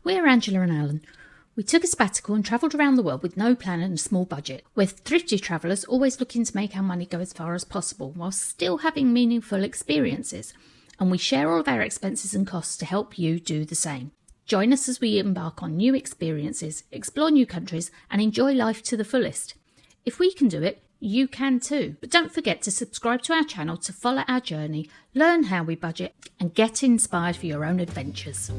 We're Angela and Alan. We took a sabbatical and travelled around the world with no plan and a small budget. We're thrifty travellers, always looking to make our money go as far as possible while still having meaningful experiences. And we share all of our expenses and costs to help you do the same. Join us as we embark on new experiences, explore new countries and enjoy life to the fullest. If we can do it, you can too. But don't forget to subscribe to our channel to follow our journey, learn how we budget and get inspired for your own adventures.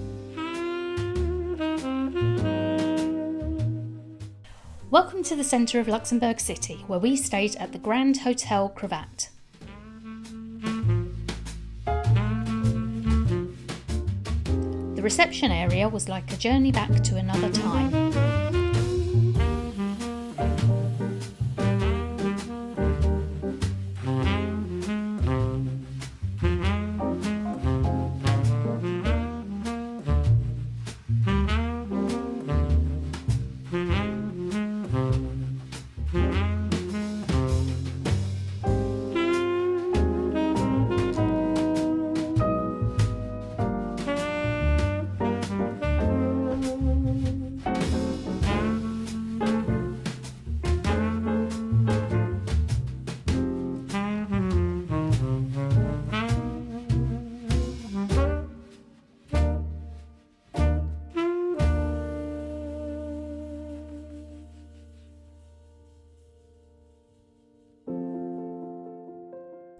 Welcome to the centre of Luxembourg City, where we stayed at the Grand Hotel Cravat. The reception area was like a journey back to another time.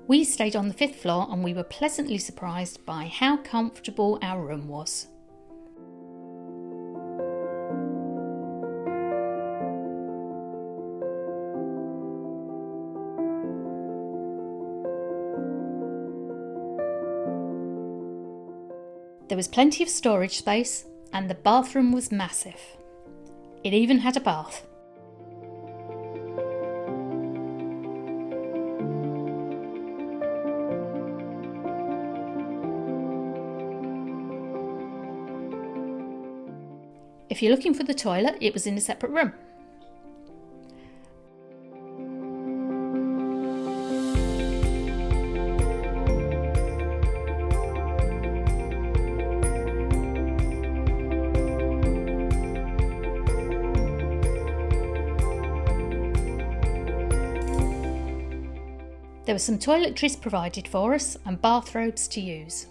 We stayed on the 5th floor and we were pleasantly surprised by how comfortable our room was. There was plenty of storage space and the bathroom was massive. It even had a bath. If you're looking for the toilet, it was in a separate room. There were some toiletries provided for us and bathrobes to use.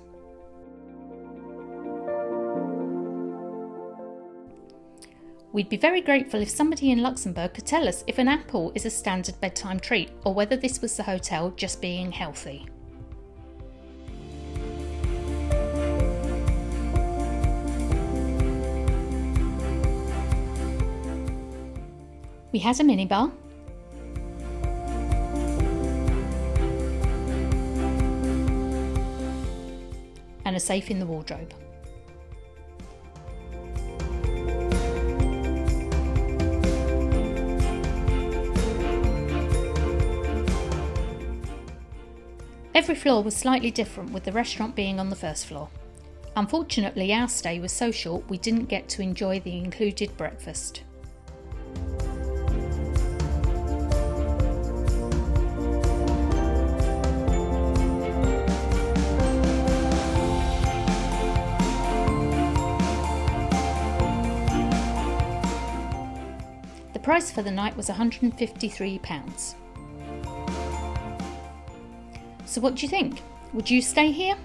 We'd be very grateful if somebody in Luxembourg could tell us if an apple is a standard bedtime treat or whether this was the hotel just being healthy. We had a minibar, and a safe in the wardrobe. Every floor was slightly different, with the restaurant being on the 1st floor. Unfortunately, our stay was so short we didn't get to enjoy the included breakfast. The price for the night was £153. So what do you think? Would you stay here?